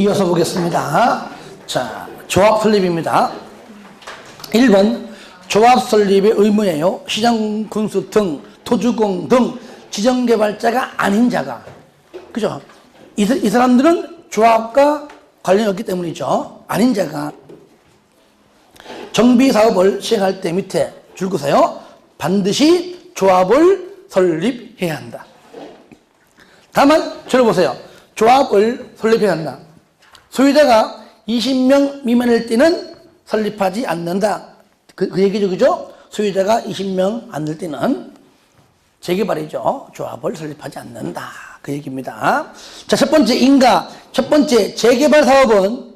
이어서 보겠습니다. 자, 조합 설립입니다. 1번 조합 설립의 의무예요. 시장 군수 등 토주공 등 지정개발자가 아닌 자가, 그죠? 이 사람들은 조합과 관련이 없기 때문이죠. 아닌 자가 정비사업을 시행할 때 밑에 줄거서요, 반드시 조합을 설립해야 한다. 다만 저를 보세요. 조합을 설립해야 한다. 소유자가 20명 미만일 때는 설립하지 않는다. 그 얘기죠, 그죠? 소유자가 20명 안 될 때는 재개발이죠. 조합을 설립하지 않는다. 그 얘기입니다. 자, 첫 번째 인가. 첫 번째 재개발 사업은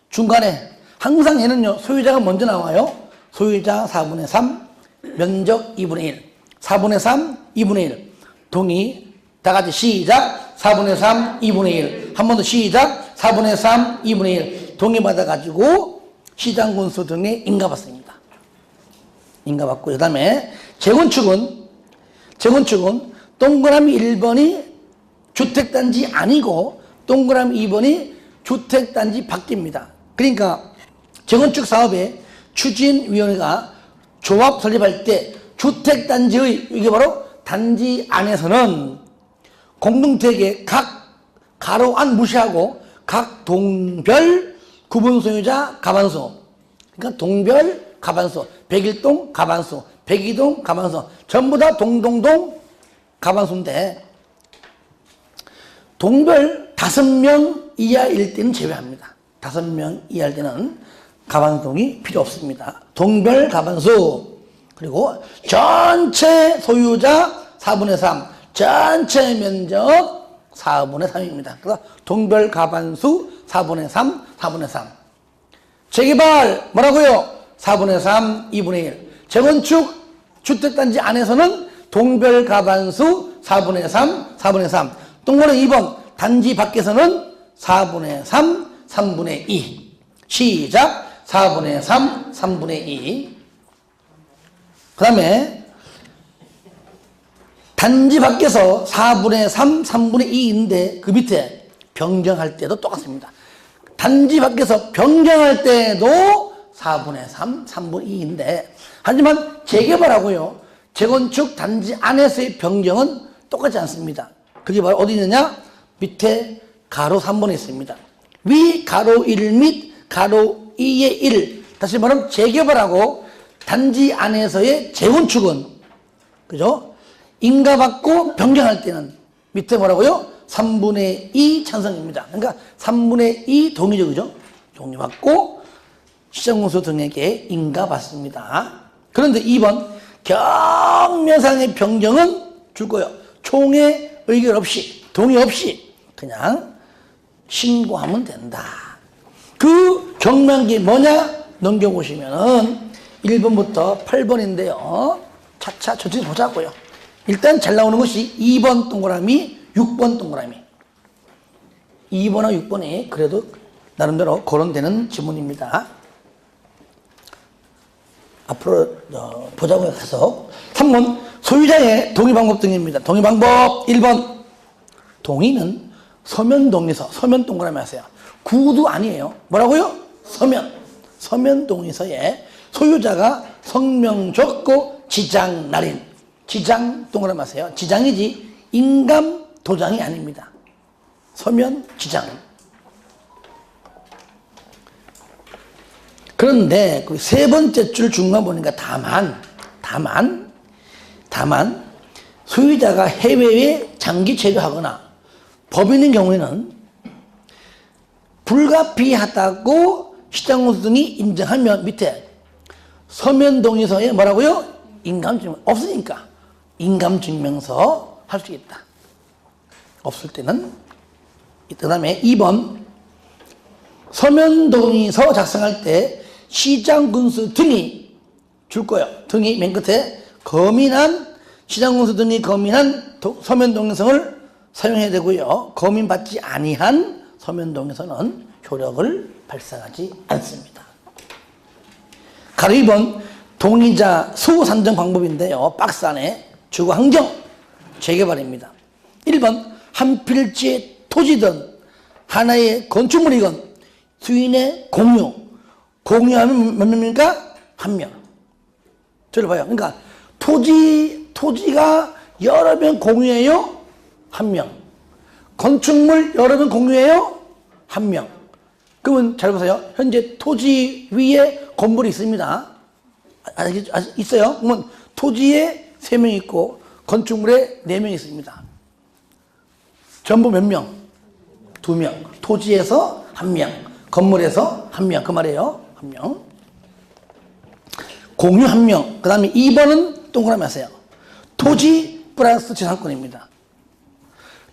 중간에 항상 얘는요, 소유자가 먼저 나와요. 소유자 4분의 3, 면적 2분의 1, 4분의 3, 2분의 1. 동의. 다 같이 시작. 4분의 3, 2분의 1. 한 번 더 시작. 4분의 3, 2분의 1. 동의받아가지고 시장군수 등에 인가받습니다. 인가받고, 그 다음에 재건축은 동그라미 1번이 주택단지 아니고 동그라미 2번이 주택단지 밖입니다. 그러니까 재건축 사업의 추진위원회가 조합 설립할 때 주택단지의, 이게 바로 단지 안에서는 공동택의 각 가로 안 무시하고 각 동별 구분 소유자 가반수, 그러니까 동별 가반수, 101동 가반수, 102동 가반수, 전부 다 동동동 가반수인데 동별 5명 이하일 때는 제외합니다. 5명 이하일 때는 가반수동이 필요 없습니다. 동별 가반수, 그리고 전체 소유자 4분의 3, 전체 면적 4분의 3입니다. 그래서 동별 가반수 4분의 3, 4분의 3. 재개발 뭐라고요? 4분의 3, 2분의 1. 재건축 주택단지 안에서는 동별 가반수 4분의 3, 4분의 3. 동그라미 2번 단지 밖에서는 4분의 3, 3분의 2. 시작. 4분의 3, 3분의 2. 그 다음에 단지 밖에서 4분의 3, 3분의 2인데 그 밑에 변경할 때도 똑같습니다. 단지 밖에서 변경할 때도 4분의 3, 3분의 2인데 하지만 재개발하고요, 재건축 단지 안에서의 변경은 똑같지 않습니다. 그게 바로 어디 있느냐? 밑에 가로 3번에 있습니다. 위 가로 1 및 가로 2의 1. 다시 말하면 재개발하고 단지 안에서의 재건축은, 그죠? 인가받고 변경할 때는 밑에 뭐라고요? 3분의 2 찬성입니다. 그러니까 3분의 2 동의죠, 그죠? 동의받고 시장군수 등에게 인가받습니다. 그런데 2번 경매상의 변경은 줄 거예요. 총회 의결 없이, 동의 없이 그냥 신고하면 된다. 그 경매한 뭐냐? 넘겨보시면은 1번부터 8번인데요. 차차 천천히 보자고요. 일단 잘 나오는 것이 2번 동그라미, 6번 동그라미. 2번하고 6번이 그래도 나름대로 거론되는 지문입니다. 앞으로 보자고요. 계속. 3번 소유자의 동의 방법 등입니다. 동의 방법 1번 동의는 서면 동의서, 서면 동그라미 하세요. 구도 아니에요. 뭐라고요? 서면 동의서에 소유자가 성명 적고 지장 날인, 지장 동그라미 하세요. 지장이지 인감 도장이 아닙니다. 서면 지장. 그런데 그 세 번째 줄 중간 보니까 다만 소유자가 해외에 장기 체류하거나 법인인 경우에는 불가피하다고 시장군수 등이 인정하면 밑에 서면 동의서에 뭐라고요? 인감증명. 없으니까 인감증명서 할 수 있다. 없을 때는. 그 다음에 2번 서면 동의서 작성할 때 시장군수 등이 줄 거예요. 등이 맨 끝에 시장군수 등이 검인한 서면 동의서를 사용해야 되고요. 검인받지 아니한 서면 동의서는 효력을 발생하지 않습니다. 가로 2번 동의자 수 산정 방법인데요. 박스 안에 주거 환경 재개발입니다. 1번 한 필지의 토지든 하나의 건축물이건 수인의 공유. 공유하면 몇 명입니까? 한 명. 저를 봐요. 그러니까 토지가 여러 명 공유해요? 한 명. 건축물 여러 명 공유해요? 한 명. 그러면 잘 보세요. 현재 토지 위에 건물이 있습니다. 있어요? 그러면 토지에 3명 있고 건축물에 4명 있습니다. 전부 몇 명? 2명. 토지에서 1명, 건물에서 1명. 그 말이에요. 1명. 공유 1명. 그 다음에 2번은 동그라미 하세요. 토지 플러스 지상권입니다.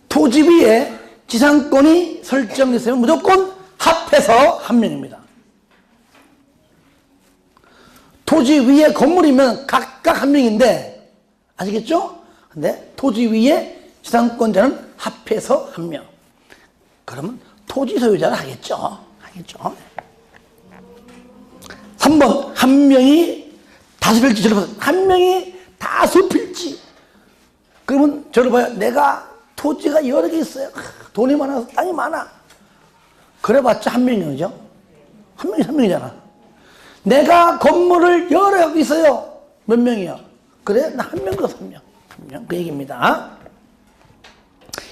토지 위에 지상권이 설정됐으면 무조건 합해서 1명입니다. 토지 위에 건물이면 각각 1명인데, 아시겠죠? 근데 토지 위에 지상권자는 합해서 1명. 그러면 토지 소유자를 하겠죠. 3번, 한 명이 다수 필지. 저를 봐요. 한 명이 다수 필지. 그러면 저를 봐요. 내가 토지가 여러 개 있어요. 돈이 많아서 땅이 많아. 그래봤자 한 명이죠. 한 명이잖아. 내가 건물을 여러 개 있어요. 몇 명이요? 그래? 나 한 명, 한 명. 그 얘기입니다.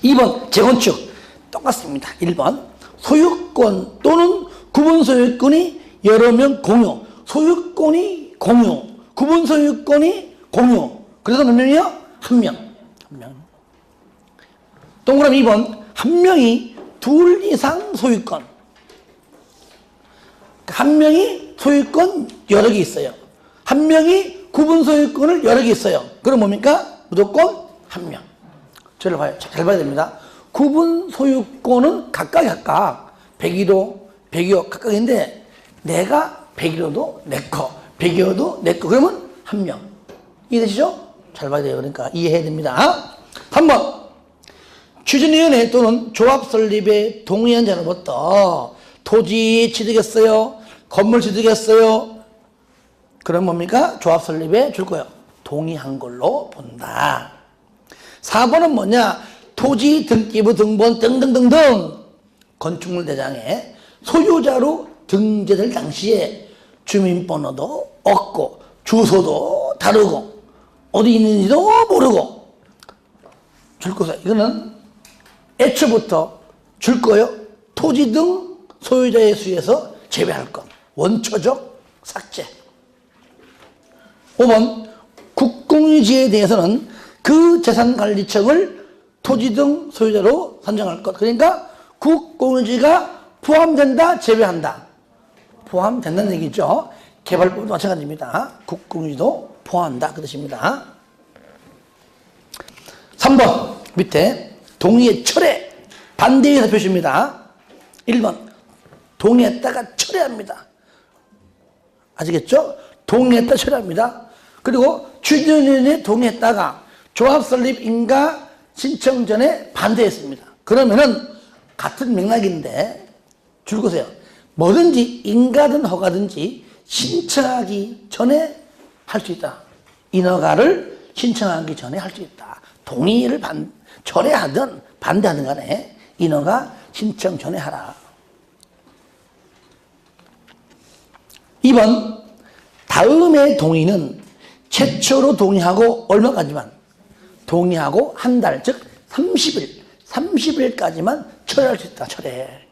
2번, 재건축. 똑같습니다. 1번. 소유권 또는 구분 소유권이 여러 명 공유. 소유권이 공유. 구분 소유권이 공유. 그래서 몇 명이요? 한 명. 동그라미 2번. 한 명이 둘 이상 소유권. 한 명이 소유권 여러 개 있어요. 한 명이 구분 소유권을 여러 개 있어요. 그럼 뭡니까? 무조건 한 명. 저를 봐요. 잘 봐야 됩니다. 구분 소유권은 각각 101호 각각인데 내가 101호도 내 거, 102호도 내 거. 그러면 한 명. 이해되시죠? 잘 봐야 돼요. 그러니까 이해해야 됩니다. 3번. 추진위원회 또는 조합 설립에 동의한 자로부터 토지 취득했어요? 건물 취득했어요? 그럼 뭡니까? 조합 설립에 줄 거예요. 동의한 걸로 본다. 4번은 뭐냐? 토지 등기부 등본 등등등등 건축물 대장에 소유자로 등재될 당시에 주민번호도 없고 주소도 다르고 어디 있는지도 모르고 줄 거예요. 이거는 애초부터 줄 거예요. 토지 등 소유자의 수에서 제외할 것. 원초적 삭제. 5번 국공유지에 대해서는 그 재산관리청을 토지 등 소유자로 선정할 것. 그러니까 국공유지가 포함된다, 제외한다. 포함된다는 얘기죠. 개발법도 마찬가지입니다. 국공유지도 포함한다. 그 뜻입니다. 3번 밑에 동의의 철회, 반대의 표시입니다. 1번 동의했다가 철회합니다. 아시겠죠? 동의했다 철회합니다. 그리고 추진위원회에 동의했다가 조합 설립 인가 신청 전에 반대했습니다. 그러면은 같은 맥락인데 줄 거세요. 뭐든지 인가든 허가든지 신청하기 전에 할 수 있다. 인허가를 신청하기 전에 할 수 있다. 동의를 철회하든 반대하든 간에 인허가 신청 전에 하라. 2번 다음의 동의는 최초로 동의하고 얼마까지만? 동의하고 한 달, 즉 30일까지만 철회할 수 있다. 철회.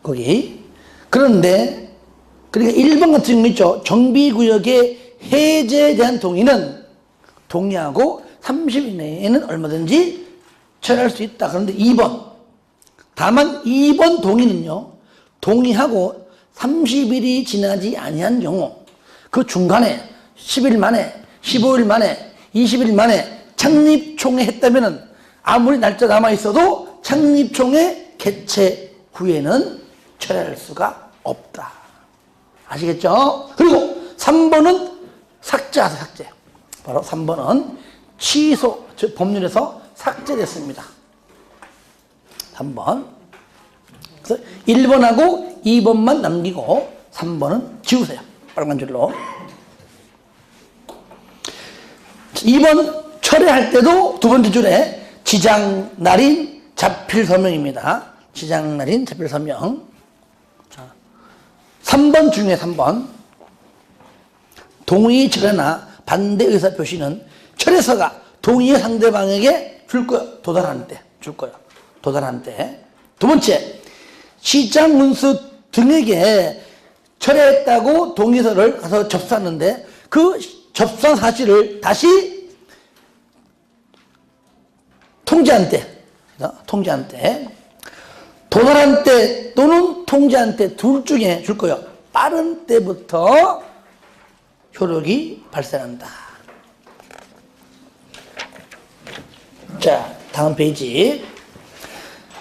거기. 그런데 그러니까 1번 같은 경우 있죠. 정비구역의 해제에 대한 동의는 동의하고 30일 내에는 얼마든지 철회할 수 있다. 그런데 2번. 다만 2번 동의는요. 동의하고 30일이 지나지 아니한 경우 그 중간에 10일 만에 15일 만에 20일 만에 창립총회 했다면 아무리 날짜 남아있어도 창립총회 개최 후에는 철회할 수가 없다. 아시겠죠? 그리고 3번은 삭제하세요. 삭제. 바로 3번은 취소, 즉 법률에서 삭제됐습니다. 3번. 그래서 1번하고 2번만 남기고 3번은 지우세요. 빨간 줄로. 2번 철회할 때도 두 번째 줄에 지장, 날인, 자필 서명입니다. 지장날인 자필 서명. 자, 3번 중에 3번. 동의 철회나 반대 의사 표시는 철회서가 동의의 상대방에게 줄 거야. 도달하는 때. 줄 거야. 도달하는 때. 두 번째, 시장 문수 등에게 철회했다고 동의서를 가서 접수하는데 그 접수한 사실을 다시 통지한 때, 도달한 때 또는 통지한 때 둘 중에 줄 거예요. 빠른 때부터 효력이 발생한다. 자, 다음 페이지.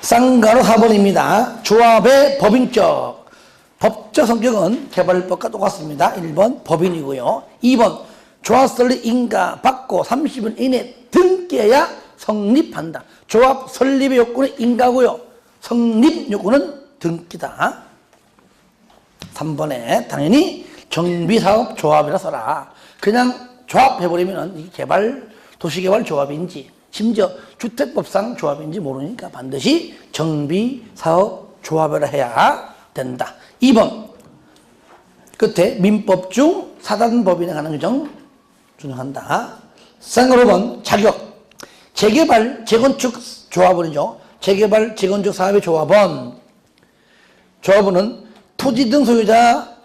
쌍가로 4번입니다. 조합의 법인격. 법적 성격은 개발법과 똑같습니다. 1번 법인이고요. 2번 조합 설립 인가 받고 30일 이내 등기해야 성립한다. 조합 설립의 요건은 인가고요. 성립 요건은 등기다. 3번에 당연히 정비사업 조합이라 써라. 그냥 조합해버리면 이 도시개발 조합인지 심지어 주택법상 조합인지 모르니까 반드시 정비사업 조합이라 해야 된다. 2번 끝에 민법 중 사단법인에 관한 규정 준용한다. 쌍으로 5번 자격. 재개발 재건축 조합원이죠. 재개발 재건축 사업의 조합원. 조합원은 토지 등 소유자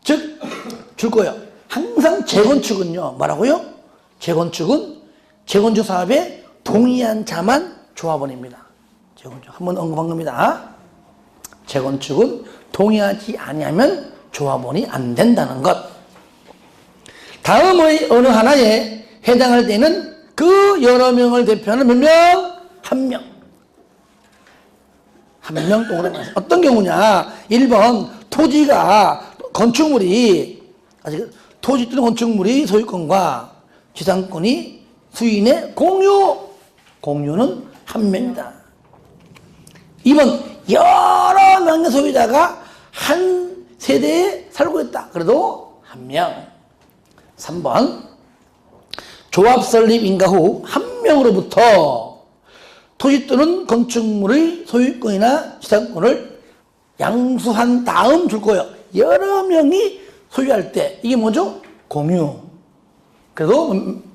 즉 줄 거예요. 항상 재건축은요 뭐라고요? 재건축은 재건축 사업에 동의한 자만 조합원입니다. 재건축 한번 언급한 겁니다. 재건축은 동의하지 아니하면 조합원이 안 된다는 것. 다음의 어느 하나에 해당할 때는 그 여러 명을 대표하는 몇 명? 한 명. 한 명 동그라미. 어떤 경우냐? 1번 토지가 건축물이 토지 또는 건축물이 소유권과 지상권이 수인의 공유는 한 명이다. 2번 여러 명의 소유자가 한 세대에 살고 있다. 그래도 한 명. 3번 조합 설립 인가 후 한 명으로부터 토지 또는 건축물의 소유권이나 지상권을 양수한 다음 줄 거예요. 여러 명이 소유할 때 이게 뭐죠? 공유. 그래도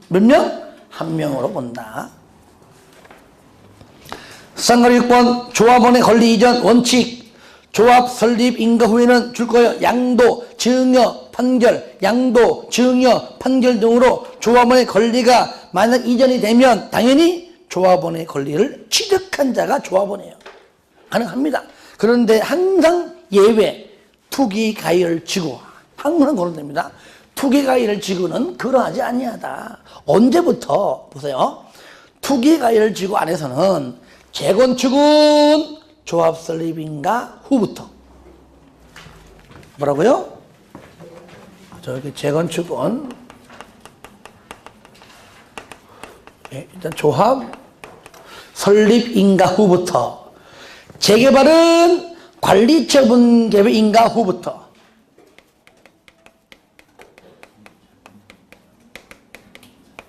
몇 명? 한 명으로 본다. 쌍가리 6번 조합원의 권리 이전 원칙. 조합 설립 인가 후에는 줄 거예요. 양도, 증여, 판결, 양도, 증여, 판결 등으로 조합원의 권리가 만약 이전이 되면 당연히 조합원의 권리를 취득한 자가 조합원이에요. 가능합니다. 그런데 항상 예외, 투기 가의를 지고 항상 거론됩니다. 투기 가의를 지고는 그러하지 아니하다. 언제부터 보세요. 투기 가의를 지고 안에서는 재건축은 조합 설립인가 후부터. 뭐라고요? 저기 재건축은 일단 조합 설립인가 후부터. 재개발은 관리처분 계획인가 후부터.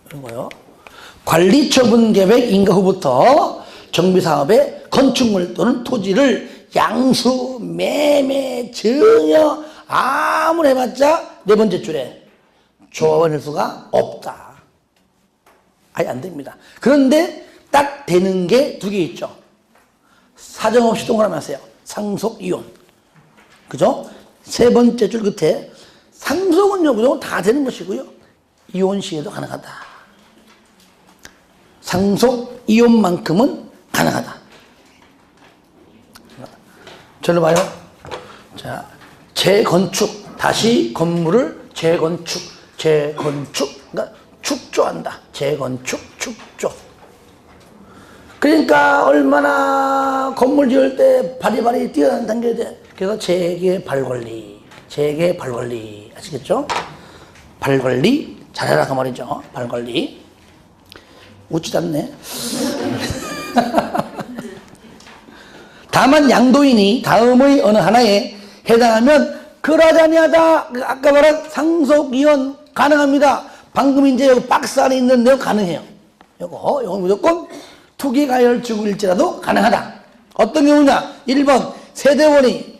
그리고요. 관리처분 계획 인가 후부터 정비사업에 건축물 또는 토지를 양수, 매매, 증여 아무리 해봤자 네 번째 줄에 조합원일 수가 없다. 아예 안 됩니다. 그런데 딱 되는 게 두 개 있죠. 사정없이 동그라미 하세요. 상속, 이혼. 그죠? 세 번째 줄 끝에 상속은요, 무조건 다 되는 것이고요. 이혼 시에도 가능하다. 상속, 이혼만큼은 가능하다. 저를 봐요. 자, 재건축. 다시 건물을 재건축. 그러니까 축조한다. 재건축, 축조. 그러니까 얼마나 건물 지을 때 바리바리 뛰어난 단계야 돼. 그래서 재개발 관리. 아시겠죠? 발 관리 잘해라 그 말이죠. 발 관리. 웃지도 않네. 다만 양도인이 다음의 어느 하나에 해당하면 그러하지 아니하다. 아까 말한 상속, 이혼 가능합니다. 방금 이제 여기 박스 안에 있는 내용 가능해요. 요거 무조건 투기 가열지구일지라도 가능하다. 어떤 경우냐? 1번 세대원이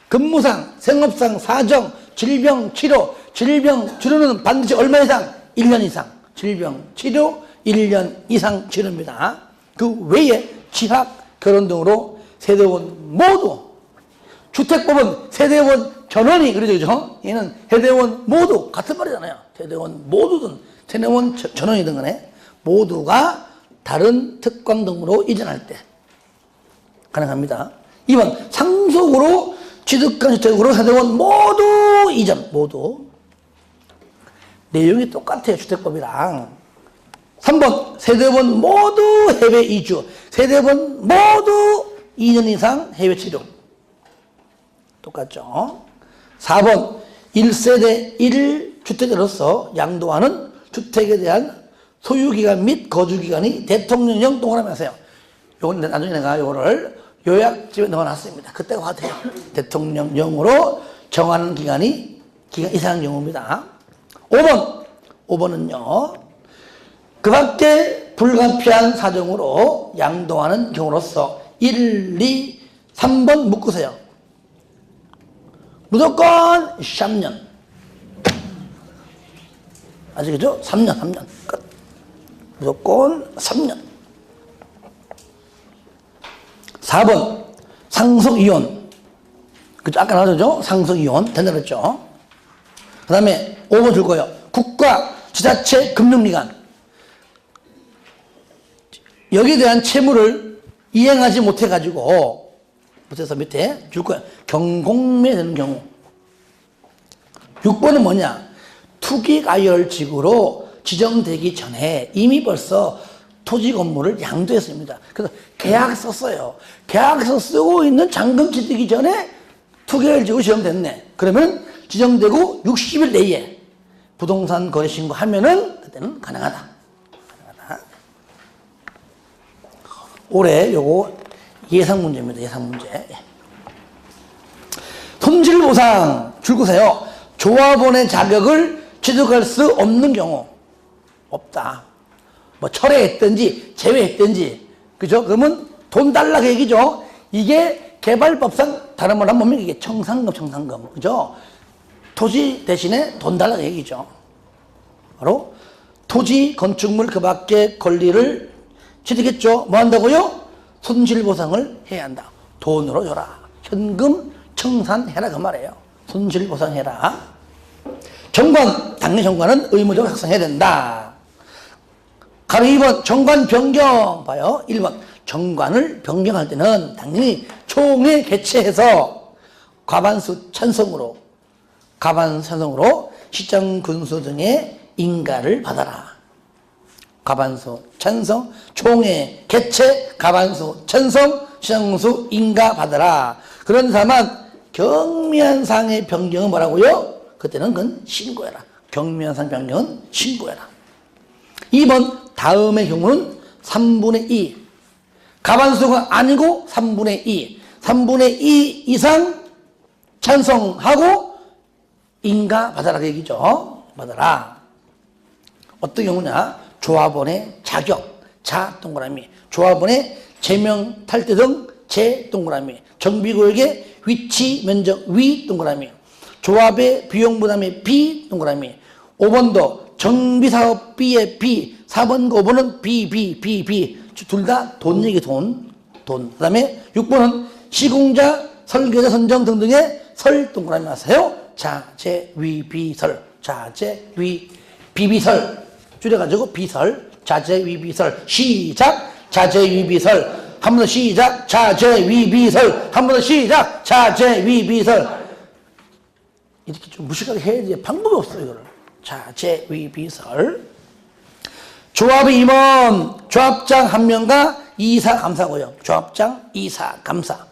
근무상, 생업상, 사정, 질병, 치료, 질병 치료는 반드시 얼마 이상? 1년 이상. 질병, 치료 1년 이상 치료입니다. 그 외에 취학, 결혼 등으로 세대원 모두, 주택법은 세대원 전원이 그러죠, 그죠? 얘는 세대원 모두 같은 말이잖아요. 세대원 모두든 세대원 전원이든 간에 모두가 다른 특광 등으로 이전할 때 가능합니다. 2번 상속으로 취득한 주택으로 세대원 모두 이전, 모두. 내용이 똑같아요, 주택법이랑. 3번 세대원 모두 해외 이주, 세대원 모두 2년 이상 해외 치료. 똑같죠. 4번 1세대 1주택자로서 양도하는 주택에 대한 소유기간 및 거주기간이 대통령령 동그라미 하세요. 요건 나중에 내가 요거를 요약집에 넣어놨습니다. 그때가 와도 돼요. 대통령령으로 정하는 기간 이상의 경우입니다. 5번은요. 그 밖에 불가피한 사정으로 양도하는 경우로서 1, 2, 3번 묶으세요. 무조건 3년. 아시겠죠? 3년 끝. 무조건 3년. 4번 상속이혼. 그죠? 아까 나왔죠? 상속이혼 된다 그랬죠? 그 다음에 5번 줄 거예요. 국가, 지자체, 금융기관. 여기에 대한 채무를 이행하지 못해가지고 못해서 밑에 줄 거예요. 경공매되는 경우. 6번은 뭐냐? 투기가열지구로 지정되기 전에 이미 벌써 토지 건물을 양도했습니다. 그래서 계약서 써요. 계약서 쓰고 있는 잔금 취득이 전에 투기가열지구 지정됐네. 그러면 지정되고 60일 내에 부동산 거래 신고하면은 그때는 가능하다. 올해 요거 예상 문제입니다. 예상 문제. 손실보상 줄거세요. 조합원의 자격을 취득할 수 없는 경우. 없다. 뭐 철회했든지 제외했든지. 그죠? 그러면 돈 달라 그 얘기죠. 이게 개발법상 다른 말 하면 이게 청산금. 그죠? 토지 대신에 돈 달라 그 얘기죠. 바로 토지, 건축물 그 밖의 권리를 취득했죠. 뭐 한다고요? 손실보상을 해야 한다. 돈으로 줘라. 현금 청산해라 그 말이에요. 손실보상해라. 정관, 당연히 정관은 의무적으로 작성해야 된다. 가로 2번 정관 변경 봐요. 1번 정관을 변경할 때는 당연히 총회 개최해서 과반수 찬성으로 시장 군수 등의 인가를 받아라. 과반수 찬성, 총회 개최, 과반수 찬성, 시장군수 인가 받아라. 그런 다만 경미한 상의 변경은 뭐라고요? 그때는 그건 신고해라. 경미한 상 변경은 신고해라. 2번 다음의 경우는 3분의 2. 과반수가 아니고 3분의 2. 3분의 2 이상 찬성하고 인가 받아라 그 얘기죠. 받아라. 어떤 경우냐? 조합원의 자격, 자 동그라미. 조합원의 제명 탈퇴 등 제 동그라미. 정비구역의 위치 면적 위 동그라미. 조합의 비용 부담의 비 동그라미. 5번도 정비사업비의 비. 4번과 5번은 비. 둘 다 돈 얘기 돈. 그 다음에 6번은 시공자, 설계자 선정 등등의 설 동그라미 하세요. 자재, 위, 비설. 자재, 위, 비비설. 줄여가지고 비설. 자재, 위, 비설. 시작. 자재, 위, 비설. 한 번 더 시작. 자재, 위, 비설. 한 번 더 시작. 자재, 위, 비설. 이렇게 좀 무식하게 해야 돼. 방법이 없어요, 이거를. 자재, 위, 비설. 조합의 임원, 조합장 한 명과 이사 감사고요. 조합장, 이사 감사.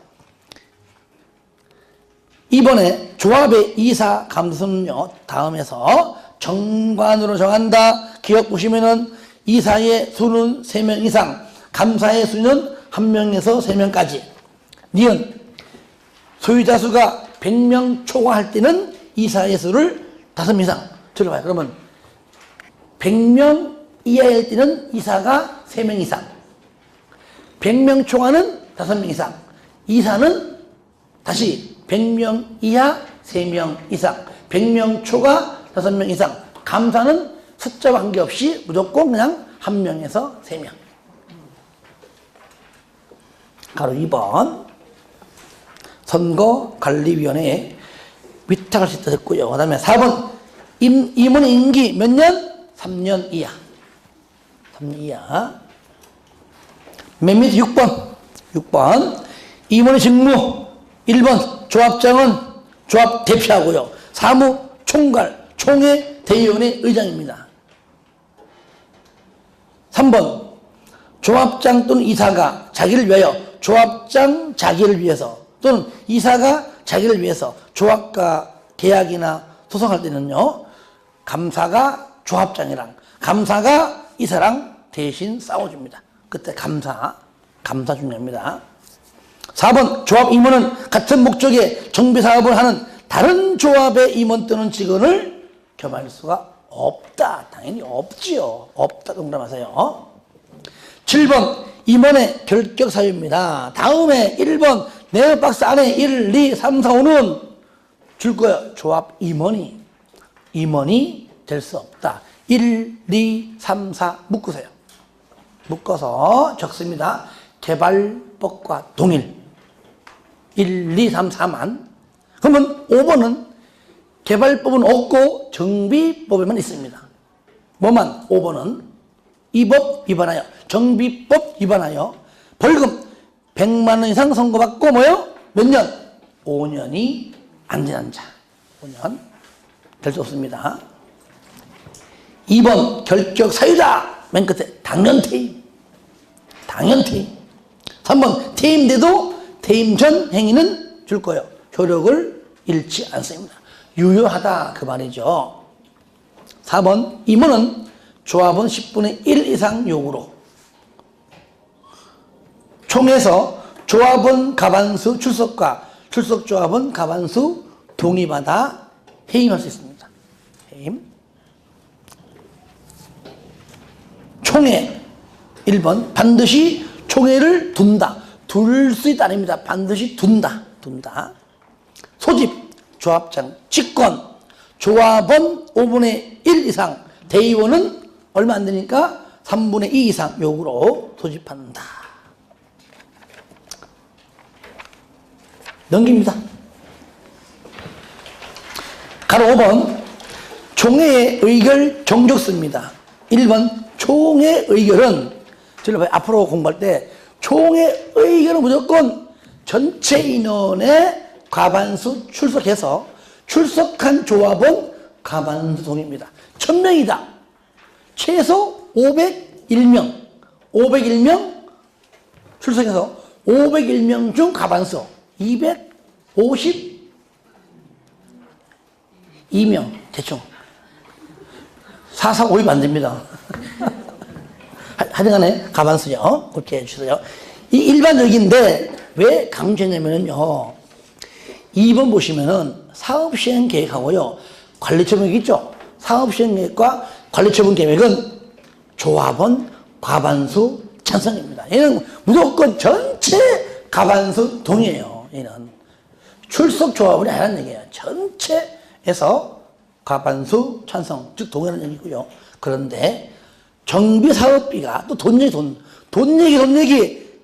이번에 조합의 이사 감사는요, 다음에서 정관으로 정한다. 기억 보시면은 이사의 수는 3명 이상, 감사의 수는 1명에서 3명까지. 니은 소유자 수가 100명 초과할 때는 이사의 수를 5명 이상. 들어봐요. 그러면 100명 이하일 때는 이사가 3명 이상. 100명 초과는 5명 이상. 이사는 다시 100명 이하 3명 이상. 100명 초과 5명 이상. 감사는 숫자와 관계없이 무조건 그냥 1명에서 3명. 가로 2번. 선거관리위원회에 위탁할 수 있다 했고요. 그 다음에 4번. 임원의 임기 몇 년? 3년 이하. 3년 이하. 맨 밑에 6번. 임원의 직무. 1번. 조합장은 조합 대표하고요. 사무 총괄, 총회 대의원의 의장입니다. 3번. 조합장 또는 이사가 자기를 위하여, 조합장 자기를 위해서 또는 이사가 자기를 위해서 조합과 계약이나 소송할 때는요, 감사가 조합장이랑 감사가 이사랑 대신 싸워줍니다. 그때 감사 중요합니다. 4번. 조합 임원은 같은 목적의 정비사업을 하는 다른 조합의 임원 또는 직원을 겸할 수가 없다. 당연히 없지요. 없다. 동그라마세요. 7번. 임원의 결격 사유입니다. 다음에 1번 네모박스 안에 1, 2, 3, 4, 5는 줄 거예요. 조합 임원이 될 수 없다. 1, 2, 3, 4 묶으세요. 묶어서 적습니다. 개발법과 동일. 1, 2, 3, 4만. 그러면 5번은 개발법은 없고 정비법에만 있습니다. 뭐만? 5번은 이 법 위반하여, 정비법 위반하여 벌금 100만 원 이상 선고받고 뭐요? 몇 년? 5년이 안 지난 자. 5년 될 수 없습니다. 2번 결격 사유다. 맨 끝에 당연 퇴임. 3번 퇴임돼도 퇴임 전 행위는 줄 거예요. 효력을 잃지 않습니다. 유효하다 그 말이죠. 4번 임원은 조합원 10분의 1 이상 요구로 총회에서 조합원 가반수 출석과 출석 조합원 가반수 동의받아 해임할 수 있습니다. 해임. 총회 1번 반드시 총회를 둔다. 둘 수 있다 아닙니다. 반드시 둔다. 소집 조합장 직권 조합원 5분의 1 이상 대의원은 얼마 안 되니까 3분의 2 이상 요구로 소집한다. 넘깁니다. 가로 5번 총회의 의결 정족수입니다. 1번 총회 의결은 저를 앞으로 공부할 때 총회 의결은 무조건 전체 인원의 과반수 출석해서 출석한 조합원 과반수 동의입니다. 1000명이다. 최소 501명. 501명 출석해서 501명 중 과반수 252명 대충 445입 안 됩니다. 하여간에 과반수요. 그렇게 해주세요. 이 일반적인데 왜 강조했냐면요. 2번 보시면은 사업시행 계획하고요. 관리처분 계획 있죠. 사업시행 계획과 관리처분 계획은 조합원 과반수 찬성입니다. 얘는 무조건 전체 과반수 동의해요. 얘는 출석 조합원이 아니라는 얘기예요. 전체에서 과반수 찬성, 즉 동의하는 얘기고요. 그런데 정비사업비가 또 돈 얘기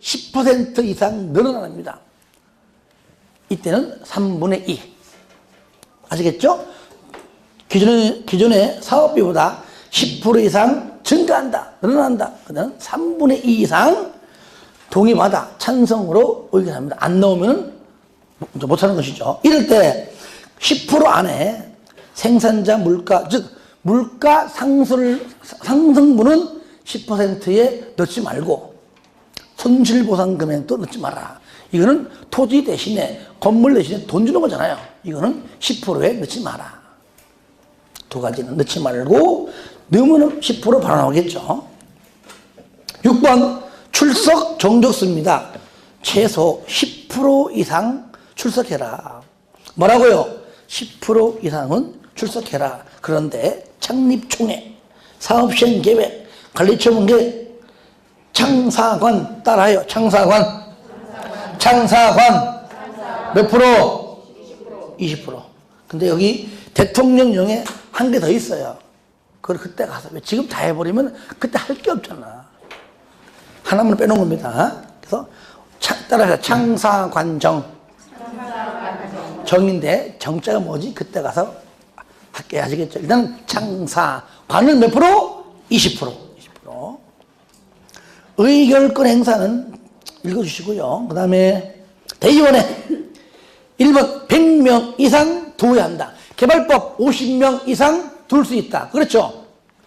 10% 이상 늘어납니다. 이때는 3분의 2. 아시겠죠? 기존의 사업비보다 10% 이상 증가한다, 늘어난다. 그다음 3분의 2 이상 동의마다 찬성으로 의결합니다. 안 나오면 못하는 것이죠. 이럴 때 10% 안에 생산자 물가, 즉 물가 상승분은 10%에 넣지 말고 손실보상 금액도 넣지 마라. 이거는 토지 대신에 건물 대신에 돈 주는 거잖아요. 이거는 10%에 넣지 마라. 두 가지는 넣지 말고 넣으면 10% 바로 나오겠죠. 6번 출석 정족수입니다. 최소 10% 이상 출석해라. 뭐라고요? 10% 이상은 출석해라. 그런데 창립총회, 사업시행계획, 관리처분계획 창사관 따라해요. 창사관. 창사관 몇 프로? 20%. 근데 여기 대통령령에 한 개 더 있어요. 그걸 그때 가서 왜 지금 다 해버리면 그때 할 게 없잖아. 하나만 빼놓은 겁니다. 그래서 따라서 창사관정. 정인데 정자가 뭐지? 그때 가서 할게 아시겠죠? 일단 창사관은 몇 프로? 20%. 의결권 행사는 읽어주시고요. 그 다음에 대의원회 1번 100명 이상 두어야 한다. 개발법 50명 이상 둘 수 있다. 그렇죠?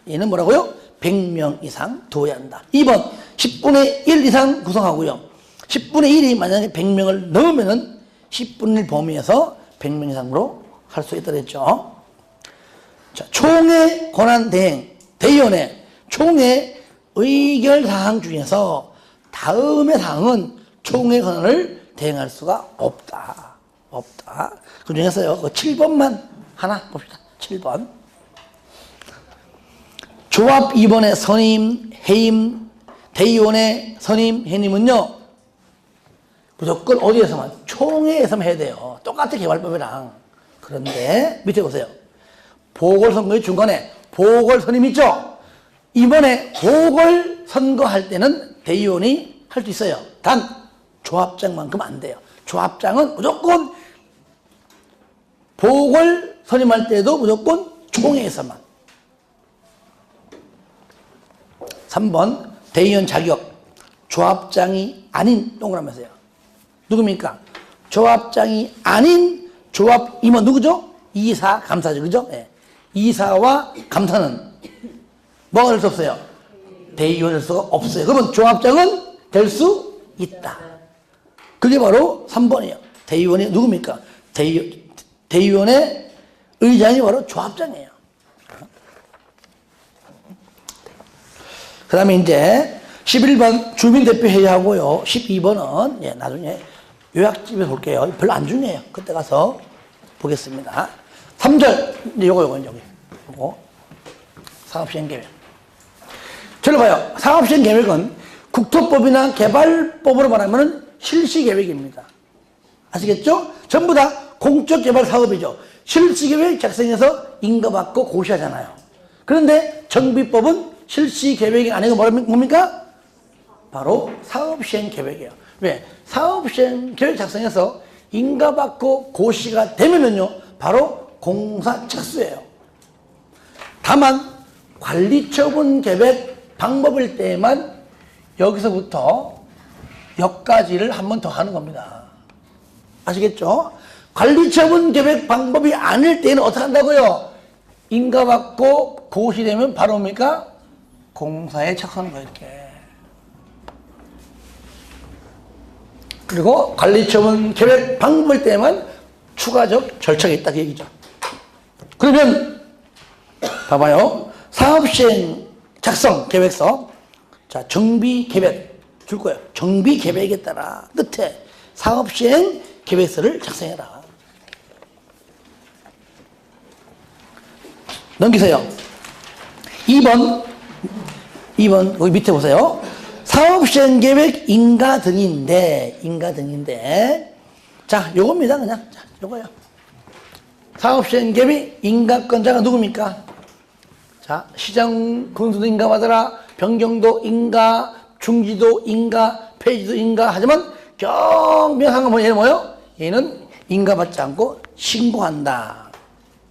얘는 뭐라고요? 100명 이상 두어야 한다. 2번 10분의 1 이상 구성하고요. 10분의 1이 만약에 100명을 넘으면은 10분의 1 범위에서 100명 이상으로 할 수 있다 그랬죠. 자, 총회 권한 대행, 대의원회, 총회 의결 사항 중에서 다음의 사항은 총회 권한을 대행할 수가 없다. 그 중에서요, 그 7번만 하나 봅시다. 7번. 조합 2번의 선임, 해임, 대의원의 선임, 해임은요, 무조건 어디에서만? 총회에서만 해야 돼요. 똑같아, 개발법이랑. 그런데, 밑에 보세요. 보궐선거의 중간에 보궐선임 있죠? 이번에 보궐선거할 때는 대의원이 할 수 있어요. 단, 조합장만큼 안 돼요. 조합장은 무조건 보궐선임할 때도 무조건 총회에서만. 3번, 대의원 자격. 조합장이 아닌 동그라미세요. 누굽니까? 조합장이 아닌 조합 임원 누구죠? 이사, 감사죠. 그죠? 네. 이사와 감사는 뭐가 될 수 없어요? 대의원 될 수가 없어요. 그러면 조합장은 될 수 있다. 그게 바로 3번이에요. 대의원이 누굽니까? 대의원의 의장이 바로 조합장이에요. 그 다음에 이제 11번 주민대표회의 하고요. 12번은 예, 나중에 요약집에 볼게요. 별로 안 중요해요. 그때 가서 보겠습니다. 3절, 이제 요거, 사업시행계획. 저를 봐요. 사업시행계획은 국토법이나 개발법으로 말하면 실시계획입니다. 아시겠죠? 전부 다 공적개발 사업이죠. 실시계획 작성해서 인가받고 고시하잖아요. 그런데 정비법은 실시계획이 아니고 뭡니까? 바로 사업시행계획이에요. 왜? 사업시행계획 작성해서 인가받고 고시가 되면은요, 바로 공사 착수예요. 다만 관리처분 계획 방법일 때에만 여기서부터 여기까지를 한 번 더 하는 겁니다. 아시겠죠? 관리처분 계획 방법이 아닐 때는 어떻게 한다고요? 인가받고 고시되면 바로 뭡니까? 공사에 착수하는 거예요, 이렇게. 그리고 관리처분 계획 방법일 때만 추가적 절차가 있다, 그 얘기죠. 그러면, 봐봐요. 사업시행 작성 계획서. 자, 정비 계획 줄 거예요. 정비 계획에 따라 끝에 사업시행 계획서를 작성해라. 넘기세요. 2번, 여기 밑에 보세요. 사업시행 계획 인가 등인데, 자, 요겁니다, 그냥. 자, 요거요. 사업시행 계획 인가권자가 누굽니까? 자, 시장 군수도 인가받아라, 변경도 인가, 중지도 인가, 폐지도 인가 하지만 경명한 건 얘는 뭐예요? 얘는 인가받지 않고 신고한다.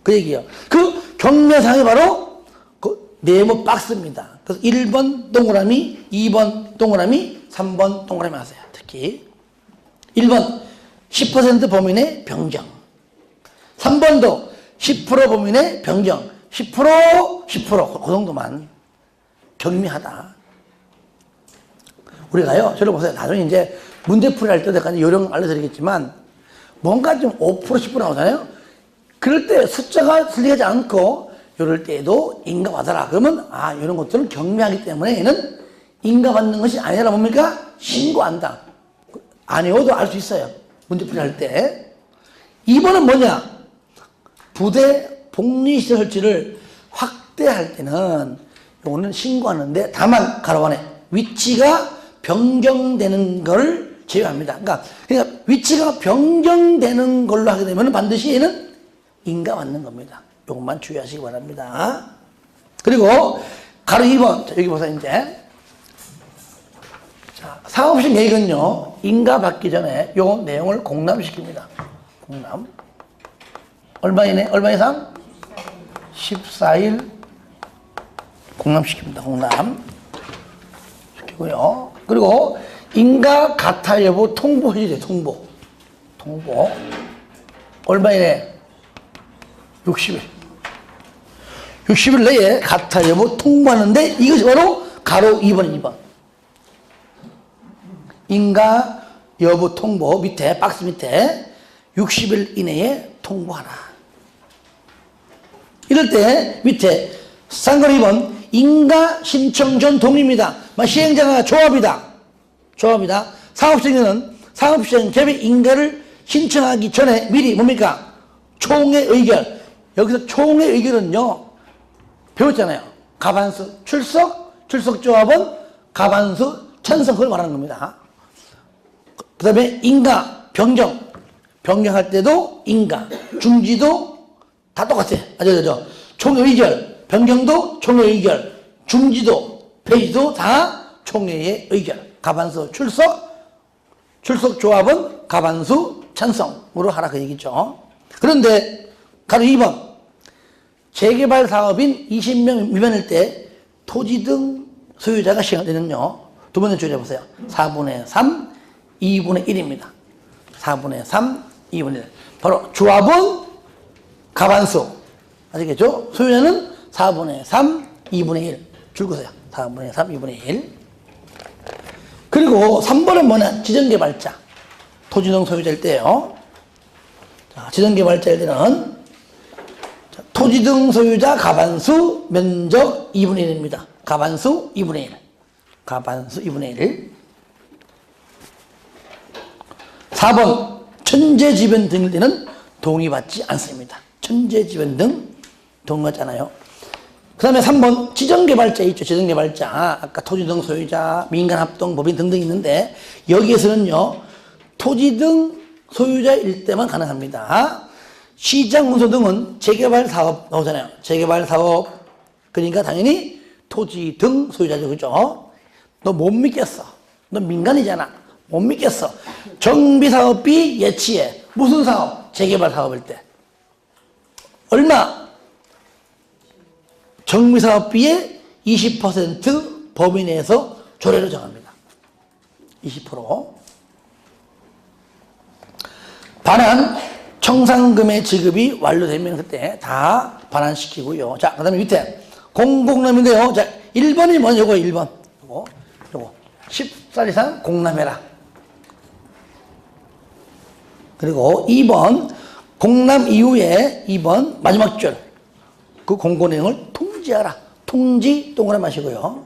그 얘기예요. 그 경매사항이 바로 그 네모 박스입니다. 그래서 1번 동그라미, 2번 동그라미, 3번 동그라미 하세요. 특히 1번 10% 범위 내 변경, 3번도 10% 범위 내 변경, 10%, 그 정도만 경미하다. 우리가요, 저를 보세요. 나중에 이제 문제풀이 할 때까지 요령 알려드리겠지만, 뭔가 좀 5%, 10% 나오잖아요? 그럴 때 숫자가 틀리지 않고, 이럴 때에도 인가받아라. 그러면, 아, 이런 것들은 경미하기 때문에 얘는 인가받는 것이 아니라 뭡니까? 신고한다. 아니어도 알 수 있어요. 문제풀이 할 때. 2번은 뭐냐? 부대 복리시설 설치를 확대할 때는, 요거는 신고하는데, 다만, 가로 안에 위치가 변경되는 걸 제외합니다. 그러니까 위치가 변경되는 걸로 하게 되면 반드시 얘는 인가 맞는 겁니다. 이것만 주의하시기 바랍니다. 그리고 가로 2번. 여기 보세요, 이제. 자, 사업식 계획은요, 인가 받기 전에 요 내용을 공람시킵니다. 공람. 얼마 이상? 14일 공람시킵니다. 공람. 시키고요. 그리고 인가 가타 여부 통보해주세요. 통보. 얼마 이내? 60일. 60일 내에 가타 여부 통보하는데 이것이 바로 가로 2번. 인가 여부 통보 밑에, 박스 밑에 60일 이내에 통보하라. 이럴 때 밑에 쌍가로 2번 인가 신청 전 동의입니다. 시행자가 조합이다. 사업시행은 사업시행 계획 인가를 신청하기 전에 미리 뭡니까? 총회 의결. 여기서 총회 의결은요, 배웠잖아요. 가반수 출석 조합은 가반수 찬성, 그걸 말하는 겁니다. 그 다음에 인가 변경할 때도 인가 중지도 다 똑같아요. 총회 의결, 변경도 총회 의결, 중지도 폐지도 다 총회의 의결. 가반수 출석 조합은 가반수 찬성으로 하라 그 얘기죠. 그런데 가로 2번 재개발 사업인 20명 미만일 때 토지 등 소유자가 시행할 때는요, 두 번째 줄여 보세요. 4분의 3, 2분의 1입니다. 4분의 3, 2분의 1. 바로 조합은 가반수. 아시겠죠? 소유자는 4분의 3, 2분의 1. 줄거세요. 4분의 3, 2분의 1. 그리고 3번은 뭐냐? 지정개발자. 토지 등 소유자일 때요. 자, 지정개발자일 때는 토지 등 소유자 가반수 면적 2분의 1입니다. 가반수 2분의 1. 가반수 2분의 1. 4번 천재지변 등일 때는 동의받지 않습니다. 천재지변 등 동의하잖아요. 그 다음에 3번 지정개발자 있죠. 지정개발자. 아까 토지 등 소유자, 민간합동, 법인 등등 있는데 여기에서는요, 토지 등 소유자일 때만 가능합니다. 시장 운소 등은 재개발 사업 나오잖아요. 재개발 사업. 그러니까 당연히 토지 등 소유자죠. 그죠? 너 못 믿겠어. 너 민간이잖아. 못 믿겠어. 정비사업비 예치해. 무슨 사업? 재개발 사업일 때. 얼마? 정비사업비의 20% 범위 내에서 조례로 정합니다. 20%. 반환 청산금의 지급이 완료되면 그때 다 반환시키고요. 자, 그 다음에 밑에 공공남인데요. 자, 1번이 뭐냐? 요거 1번. 요거. 10살 이상 공남해라. 그리고 2번 공남 이후에 2번 마지막 줄. 그 공고 내용을 통지하라. 통지 동그라미 마시고요.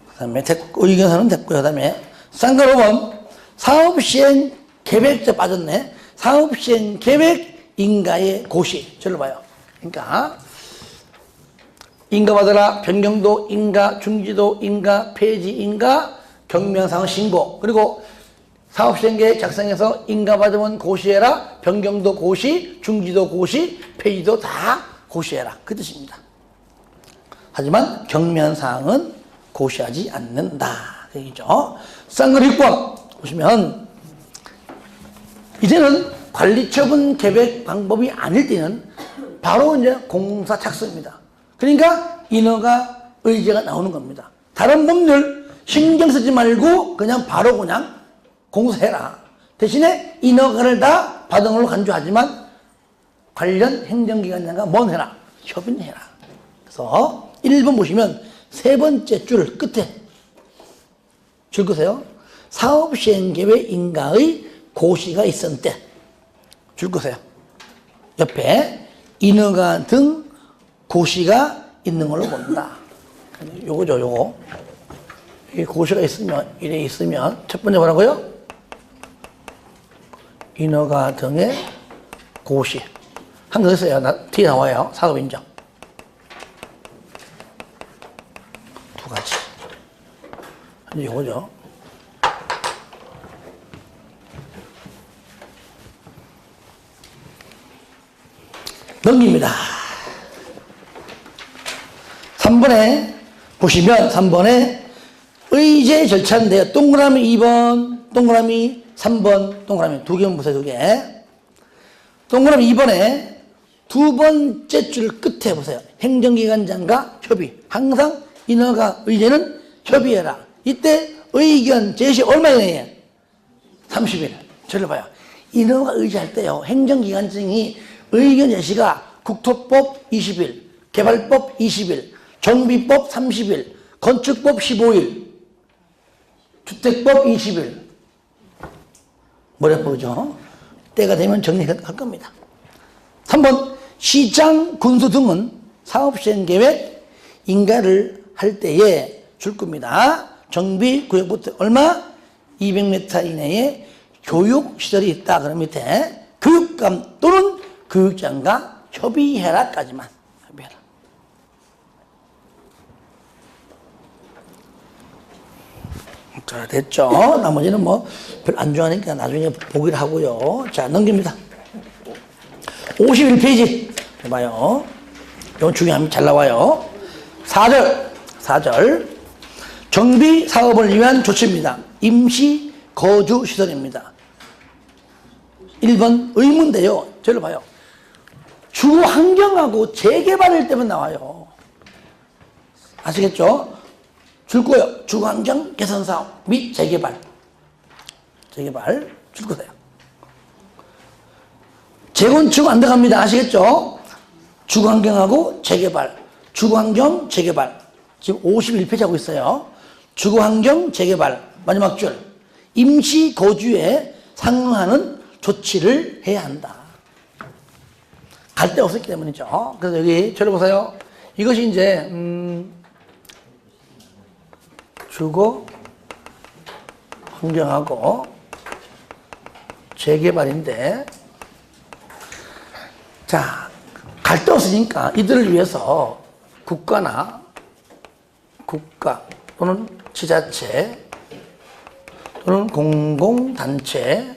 그 다음에 의견서는 됐고요. 그 다음에 쌍가로 5번 사업시행 계획자 빠졌네. 사업시행 계획 인가의 고시. 저를 봐요. 그러니까 인가받아라. 변경도 인가, 중지도 인가, 폐지 인가, 경면상은 신고. 그리고 사업시행계획 작성해서 인가받으면 고시해라. 변경도 고시, 중지도 고시, 폐지도 다 고시해라. 그 뜻입니다. 하지만 경면사항은 고시하지 않는다. 그 얘기죠. 쌍글 6번 보시면 이제는 관리처분 계획 방법이 아닐 때는 바로 이제 공사 착수입니다. 그러니까 인허가 의제가 나오는 겁니다. 다른 법률 신경 쓰지 말고 그냥 바로 그냥 공사해라. 대신에 인허가를 다 받은 걸로 간주하지만 관련 행정기관장과 뭔 해라? 협의해라. 그래서 1번 보시면 세 번째 줄 끝에 줄 거세요. 사업시행계획 인가의 고시가 있은 때 줄 거세요. 옆에 인허가 등 고시가 있는 걸로 본다. 요거죠, 요거. 이 고시가 있으면, 이래 있으면, 첫 번째 뭐라고요? 인허가 등의 고시. 한 거 있어요. 뒤에 나와요. 사업인정. 두 가지. 요거죠. 넘깁니다. 3번에 보시면 3번에 의제 절차인데요. 동그라미 2번, 동그라미 3번, 동그라미 2개만 보세요. 2개. 동그라미 2번에 두 번째 줄 끝에 보세요. 행정기관장과 협의. 항상 인허가 의제는 협의해라. 이때 의견 제시 얼마 이내에? 30일. 저를 봐요. 인허가 의제할 때요. 행정기관장이 의견 제시가 국토법 20일, 개발법 20일, 정비법 30일, 건축법 15일, 주택법 20일. 뭐라 부르죠? 때가 되면 정리할 겁니다. 3번 시장, 군수 등은 사업시행계획 인가를 할 때에 줄 겁니다. 정비 구역부터 얼마? 200m 이내에 교육시설이 있다. 그럼 밑에 교육감 또는 교육장과 협의해라까지만 협의해라. 자, 됐죠? 나머지는 뭐 별 안 좋아하니까 나중에 보기를 하고요. 자, 넘깁니다. 51페이지 해봐요. 이건 중요합니다. 잘 나와요. 4절 정비 사업을 위한 조치입니다. 임시 거주 시설입니다. 1번 의문인데요. 저를 봐요. 주거 환경하고 재개발일 때만 나와요. 아시겠죠? 줄 거예요. 주거 환경 개선 사업 및 재개발 줄 거예요. 재건축 안 들어갑니다. 아시겠죠? 주거 환경하고 재개발, 주거 환경 재개발. 지금 51페이지 하고 있어요. 주거 환경 재개발 마지막 줄 임시 거주에 상응하는 조치를 해야 한다. 갈 데 없었기 때문이죠. 그래서 여기 저를 보세요. 이것이 이제 주거 환경하고 재개발인데, 자, 갈 데 없으니까 이들을 위해서 국가 또는 지자체 또는 공공단체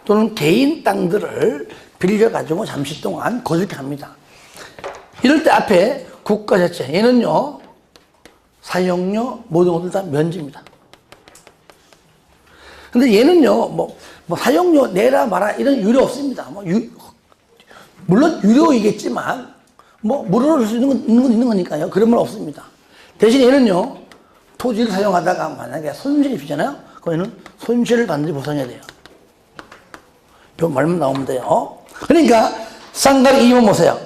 또는 개인 땅들을 빌려가지고 잠시 동안 거주게 합니다. 이럴 때 앞에 국가 자체, 얘는요, 사용료 모든 것들 다 면제입니다. 근데 얘는요, 뭐 사용료 내라 마라 이런 유료 없습니다. 물론 유료이겠지만, 무료로 줄 수 있는 건 있는 거니까요. 그런 말 없습니다. 대신 얘는요, 토지를 사용하다가 만약에 손실이 있잖아요. 그러면 손실을 반드시 보상해야 돼요. 요 말만 나오면 돼요. 그러니까 쌍가리 2번 보세요.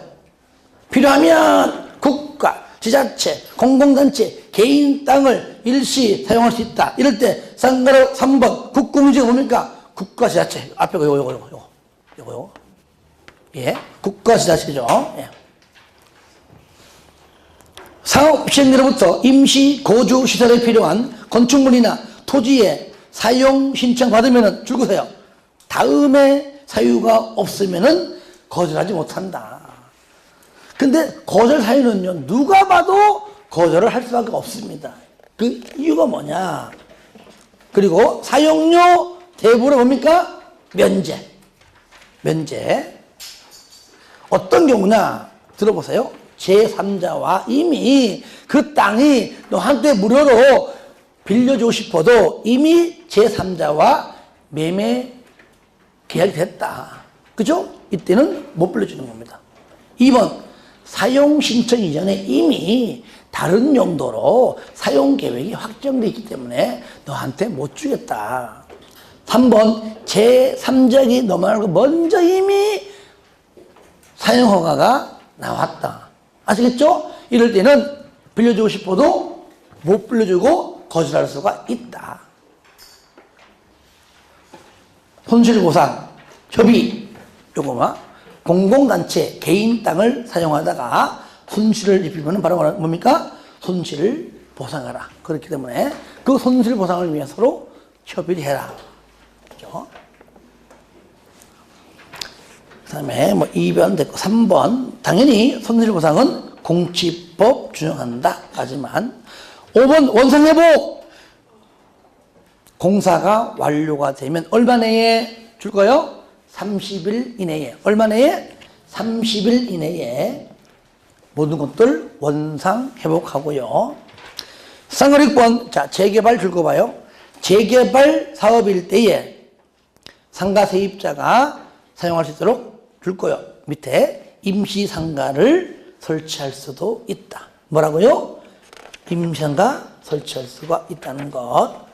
필요하면 국가, 지자체, 공공단체, 개인 땅을 일시 사용할 수 있다. 이럴 때 쌍가리 3번 국공유지가 뭡니까? 국가, 지자체. 앞에 요거. 예, 국가, 지자체죠. 예. 사업 시행자로부터 임시 거주 시설에 필요한 건축물이나 토지의 사용 신청 받으면 줄거세요. 다음에 사유가 없으면은 거절하지 못한다. 근데 거절 사유는요, 누가 봐도 거절을 할 수밖에 없습니다. 그 이유가 뭐냐? 그리고 사용료 대부분 뭡니까? 면제. 어떤 경우나 들어보세요. 제3자와 이미 그 땅이 너한테 무료로 빌려주고 싶어도 이미 제3자와 매매 계약이 됐다. 그죠? 이때는 못 빌려주는 겁니다. 2번, 사용 신청 이전에 이미 다른 용도로 사용 계획이 확정되어 있기 때문에 너한테 못 주겠다. 3번, 제3자에게 너 말고 먼저 이미 사용 허가가 나왔다. 아시겠죠? 이럴 때는 빌려주고 싶어도 못 빌려주고 거절할 수가 있다. 손실보상, 협의, 요거만 공공단체, 개인 땅을 사용하다가 손실을 입히면 바로 뭡니까? 손실을 보상하라. 그렇기 때문에 그 손실 보상을 위해 서로 협의를 해라. 그죠? 그 다음에 2번 됐고 3번 당연히 손실보상은 공치법 준용한다. 하지만 5번 원상회복. 공사가 완료가 되면 얼마 내에 줄까요? 30일 이내에. 얼마 내에? 30일 이내에 모든 것들 원상회복하고요. 쌍거리 6번. 자, 재개발 줄 거 봐요. 재개발 사업일 때에 상가 세입자가 사용할 수 있도록 줄 거요. 밑에 임시 상가를 설치할 수도 있다. 뭐라고요? 임시 상가 설치할 수가 있다는 것.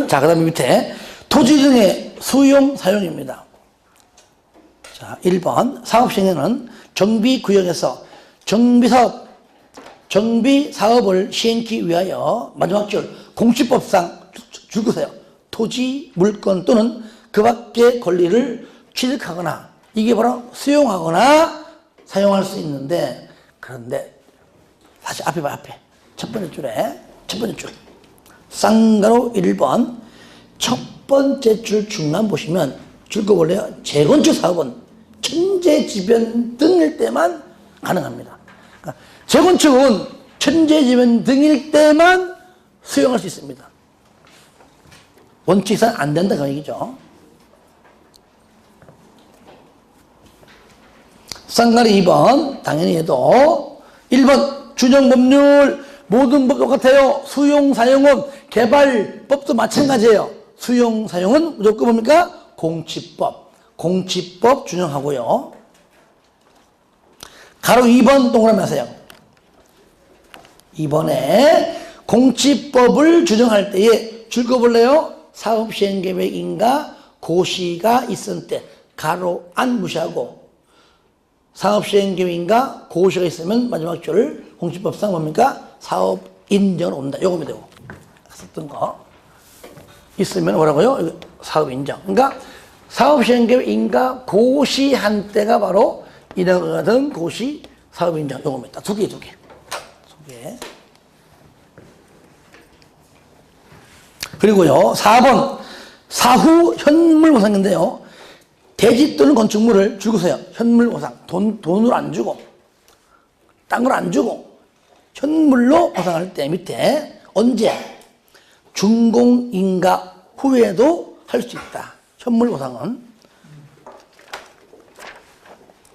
자, 그 다음에 밑에 토지 등의 수용 사용입니다. 자, 1번 사업 시행에는 정비구역에서 정비사업을 시행하기 위하여 마지막 줄 공시법상 줄거세요. 토지, 물건 또는 그 밖의 권리를 취득하거나 이게 바로 수용하거나 사용할 수 있는데, 그런데 다시 앞에 봐. 앞에 첫 번째 줄에 첫 번째 줄 쌍가로 1번 첫 번째 줄 중간 보시면 줄거 볼래요? 재건축 사업은 천재지변 등일 때만 가능합니다. 그러니까 재건축은 천재지변 등일 때만 수용할 수 있습니다. 원칙상 안 된다 그 얘기죠. 쌍가리 2번 당연히 해도 1번 준용법률 모든 법 똑같아요. 수용사용은 개발법도 마찬가지예요. 수용사용은 무조건 뭡니까? 공치법 준용하고요. 가로 2번 동그라미 하세요. 2번에 공치법을 준용할 때에 줄 거 볼래요? 사업시행계획인가 고시가 있을 때 가로 안 무시하고, 사업시행계획인가 고시가 있으면 마지막 줄 공시법상 뭡니까? 사업인정으로 온다. 요거 되고 썼던 거 있으면 뭐라고요? 사업인정. 그러니까 사업시행계획인가 고시한 때가 바로 이라고 하던 고시 사업인정. 요겁니다. 두 개. 그리고요 4번 사후 현물보상인데요, 대지 또는 건축물을 줄거세요. 현물보상. 돈으로 안 주고 딴 걸 안 주고 현물로 보상할 때 밑에 언제? 준공인가 후에도 할 수 있다. 현물 보상은.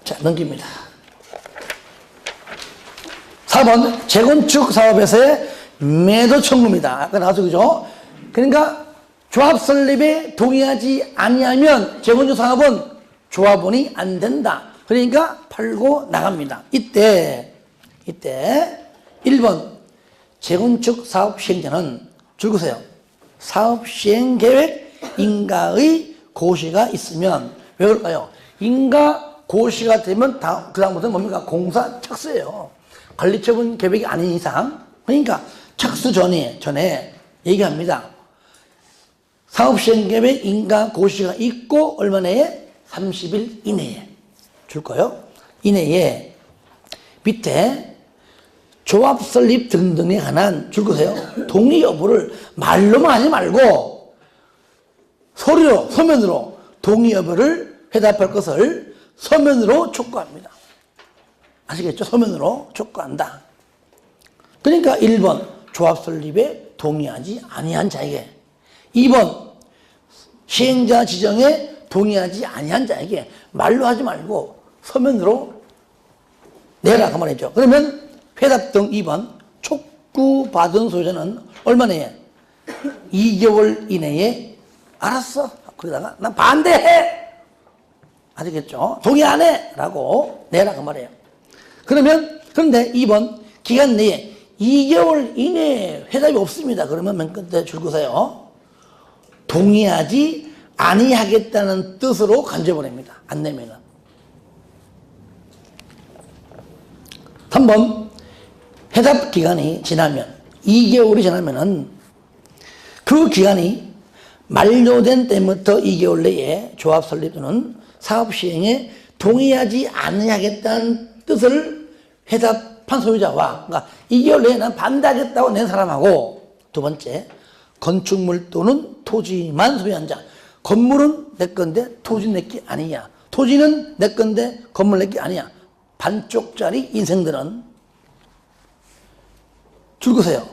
자, 넘깁니다. 4번 재건축 사업에서의 매도 청구입니다. 아까 나왔죠, 그죠? 그러니까 조합 설립에 동의하지 아니하면 재건축 사업은 조합원이 안 된다. 그러니까 팔고 나갑니다. 이때 1번 재건축 사업 시행자는 줄거세요. 사업 시행 계획 인가의 고시가 있으면, 왜 그럴까요? 인가 고시가 되면 그 다음부터는 뭡니까? 공사 착수예요. 관리처분 계획이 아닌 이상. 그러니까 착수 전에 얘기합니다. 사업 시행 계획 인가 고시가 있고 얼마 내에? 30일 이내에 줄 거요. 이내에 밑에 조합 설립 등등에 관한 줄거세요. 동의 여부를 말로만 하지 말고 서류로, 서면으로 동의 여부를 회답할 것을 서면으로 촉구합니다. 아시겠죠? 서면으로 촉구한다. 그러니까 1번 조합 설립에 동의하지 아니한 자에게, 2번 시행자 지정에 동의하지 아니한 자에게 말로 하지 말고 서면으로 내라 그 말이죠. 그러면 회답 등 2번 촉구받은 소유자는 얼마 내에? 2개월 이내에 알았어. 거기다가 난 반대해. 아시겠죠? 동의 안 해. 라고 내라 그 말이에요. 그런데 2번 기간 내에 2개월 이내에 회답이 없습니다. 그러면 맨 끝에 줄거세요. 동의하지 아니하겠다는 뜻으로 간접보냅니다. 안 내면은. 3번 회답 기간이 지나면 2개월이 지나면은 그 기간이 만료된 때부터 2개월 내에 조합 설립 또는 사업 시행에 동의하지 아니하겠다는 뜻을 회답한 소유자와, 그러니까 2개월 내에 난 반대하겠다고 낸 사람하고, 두 번째 건축물 또는 토지만 소유한 자. 건물은 내 건데 토지는 내 게 아니냐. 토지는 내 건데 건물 내 게 아니냐. 반쪽짜리 인생들은 줄 거세요.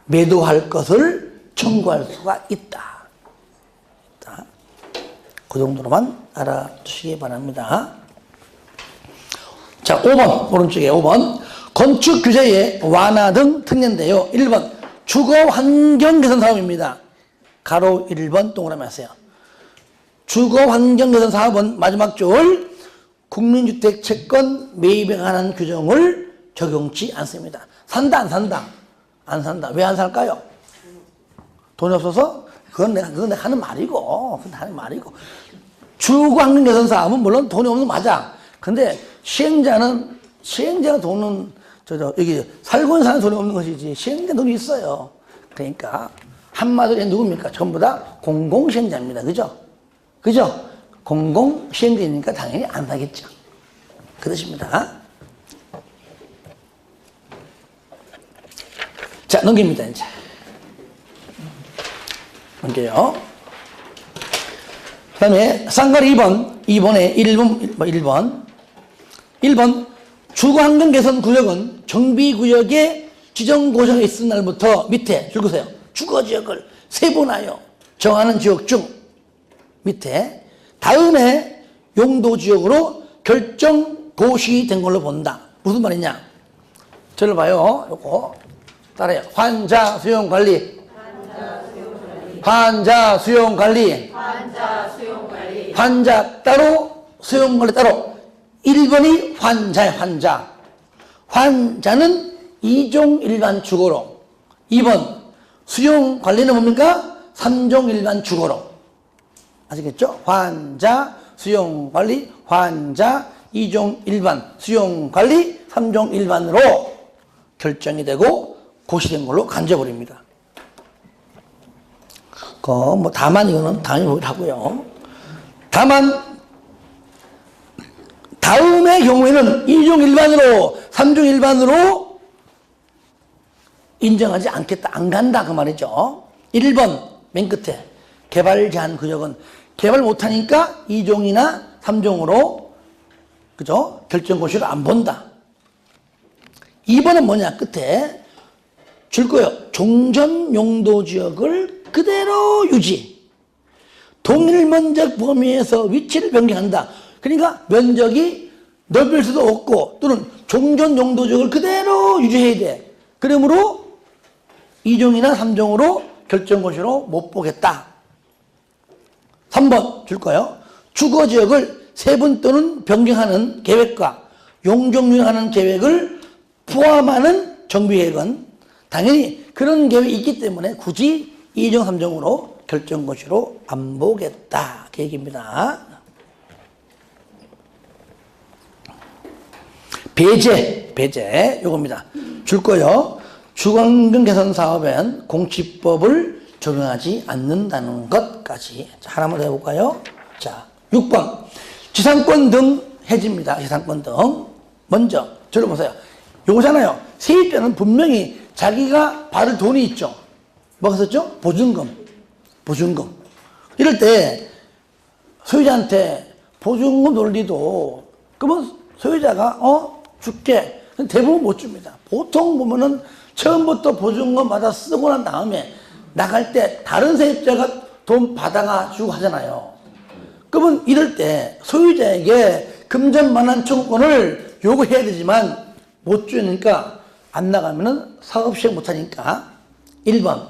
매도할 것을 청구할 수가 있다. 그 정도로만 알아주시기 바랍니다. 자, 5번, 오른쪽에 5번. 건축 규제의 완화 등 특례인데요. 1번, 주거 환경 개선 사업입니다. 가로 1번 동그라미 하세요. 주거 환경 개선 사업은 마지막 줄 국민주택 채권 매입에 관한 규정을 적용치 않습니다. 산다, 안 산다? 안 산다. 왜 안 살까요? 돈이 없어서? 그건 내가 하는 말이고. 주거 환경 개선 사업은 물론 돈이 없는 거 맞아. 근데 시행자는 돈은 여기 살고 있는 사람 돈이 없는 것이지 시행자 돈이 있어요. 그러니까 한마디로 누굽니까? 전부 다 공공시행자입니다. 그죠? 공공시행자니까 당연히 안 사겠죠. 그 뜻입니다. 자, 넘깁니다, 이제. 넘겨요. 그 다음에 쌍가리 2번에 1번. 주거환경 개선 구역은 정비구역의 지정고정에 있은 날부터 밑에 줄 거세요. 주거지역을 세분하여 정하는 지역 중 밑에 다음에 용도지역으로 결정 고시된 걸로 본다. 무슨 말이냐? 저를 봐요. 요거 따라해요. 환자 수용 관리. 환자 따로 수용 관리 따로. 1번이 환자야, 환자. 환자는 2종 일반 주거로. 2번 수용 관리는 뭡니까? 3종 일반 주거로. 아시겠죠? 환자, 수용 관리, 환자, 2종 일반, 수용 관리, 3종 일반으로 결정이 되고 고시된 걸로 간져버립니다. 다만 이거는 당연히 하고요. 다만 다음의 경우에는 2종 일반으로, 3종 일반으로 인정하지 않겠다. 안 간다. 그 말이죠. 1번, 맨 끝에. 개발 제한 구역은 개발 못하니까 2종이나 3종으로, 그죠? 결정고시를 안 본다. 2번은 뭐냐? 끝에 줄 거예요. 종전 용도 지역을 그대로 유지. 동일 면적 범위에서 위치를 변경한다. 그러니까 면적이 넓을 수도 없고 또는 종전 용도 지역을 그대로 유지해야 돼. 그러므로 2종이나 3종으로 결정고시로 못 보겠다. 3번 줄 거예요. 주거지역을 세분 또는 변경하는 계획과 용적률하는 계획을 포함하는 정비계획은 당연히 그런 계획이 있기 때문에 굳이 2종, 3종으로 결정고시로 안 보겠다. 그 얘기입니다. 배제, 요겁니다. 줄 거요. 주거환경 개선 사업엔 공치법을 적용하지 않는다는 것까지. 자, 하나만 더 해볼까요? 자, 6번. 지상권 등 해지입니다. 지상권 등. 먼저, 저를 보세요. 요거잖아요. 세입자는 분명히 자기가 받을 돈이 있죠. 뭐가 썼죠? 보증금. 이럴 때 소유자한테 보증금 논리도 그러면 소유자가 줄게. 대부분 못 줍니다. 보통 보면은 처음부터 보증금 받아 쓰고 난 다음에 나갈 때 다른 세입자가 돈 받아가지고 하잖아요. 그러면 이럴 때 소유자에게 금전만한 청구권을 요구해야 되지만 못 주니까 안 나가면은 사업 시행 못하니까 1번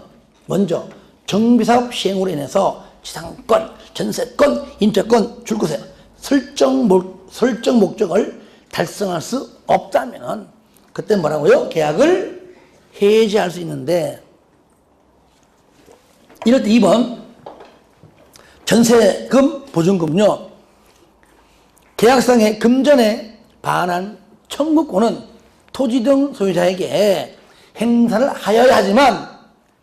먼저 정비사업 시행으로 인해서 지상권, 전세권, 임차권 줄 거세요. 설정 목적을 달성할 수 없다면 그때 뭐라고요? 계약을 해지할 수 있는데 이럴 때 2번 전세금, 보증금요. 계약상의 금전에 반한 청구권은 토지 등 소유자에게 행사를 하여야 하지만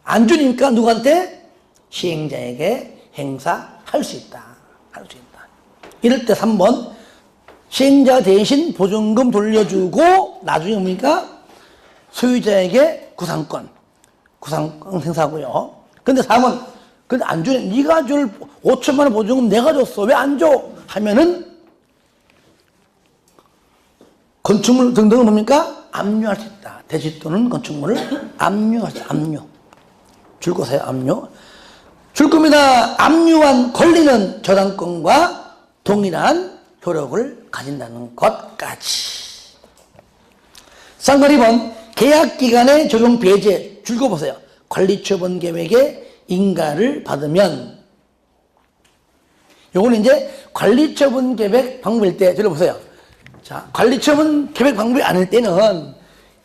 안 주니까 누구한테? 시행자에게 행사할 수 있다. 이럴 때 3번 시행자 대신 보증금 돌려주고 나중에 뭡니까? 소유자에게 구상권 행사하고요. 근데 4번 근데 안 주네. 네가 줄 5천만 원 보증금 내가 줬어. 왜 안 줘? 하면은 건축물 등등은 뭡니까? 압류할 수 있다. 대지 또는 건축물을 압류하죠. 압류. 줄 거세요. 압류. 줄 겁니다. 압류한 권리는 저당권과 동일한 효력을 가진다는 것까지. 쌍걸 2번 계약기간에 적용 배제 줄 거 보세요. 관리처분 계획에 인가를 받으면 요거는 이제 관리처분 계획 방법일 때 들어보세요. 자, 관리처분 계획 방법이 아닐 때는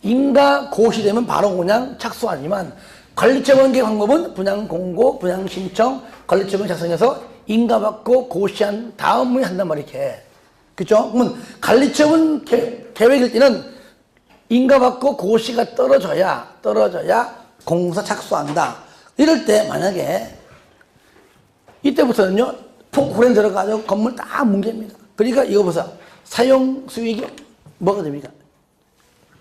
인가 고시되면 바로 그냥 착수하지만 관리처분 계획 방법은 분양 공고, 분양 신청, 관리처분 작성해서 인가받고 고시한 다음에 한단 말이에요. 그죠? 그러면 관리처분 계획일 때는 인가받고 고시가 떨어져야 공사 착수한다. 이럴 때 만약에 이때부터는요 폭후렌 들어가서 건물 다 뭉개입니다. 그러니까 이거 보세요. 사용 수익이 뭐가 됩니까?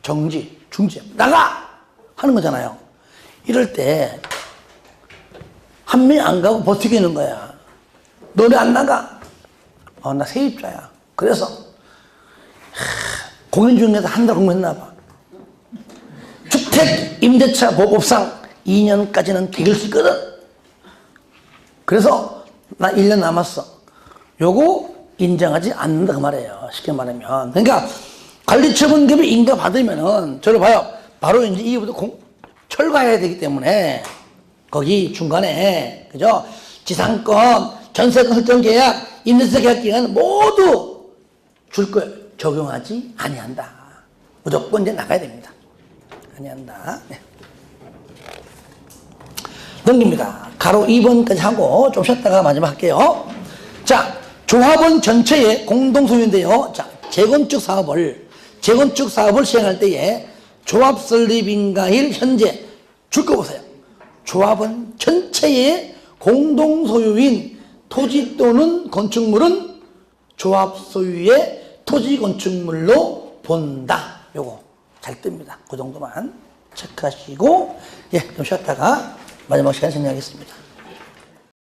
정지, 중지, 나가! 하는 거잖아요. 이럴 때 한 명이 안 가고 버티고 있는 거야. 너네 안 나가? 나 세입자야. 그래서 공인 중개사 한 달 공부했나 봐. 주택 임대차 보급상 2년까지는 기길 수 있거든. 그래서 나 1년 남았어. 요거 인정하지 않는다 그 말이에요. 쉽게 말하면. 그러니까 관리처분 계획 인가 받으면은 저를 봐요. 바로 이제 이후부터 철거해야 되기 때문에 거기 중간에 그죠? 지상권, 전세권 설정 계약, 임대차 계약 기간 모두 줄 거예요. 적용하지 아니한다. 무조건 이제 나가야 됩니다. 아니한다. 네. 넘깁니다. 가로 2번까지 하고 좀 쉬었다가 마지막 할게요. 자, 조합원 전체의 공동소유인데요. 자, 재건축 사업을 시행할 때에 조합 설립 인가일 현재 줄 거 보세요. 조합원 전체의 공동소유인 토지 또는 건축물은 조합 소유의 토지 건축물로 본다. 요거 잘 뜹니다. 그 정도만 체크하시고 좀 쉬었다가 마지막 시간 진행하겠습니다.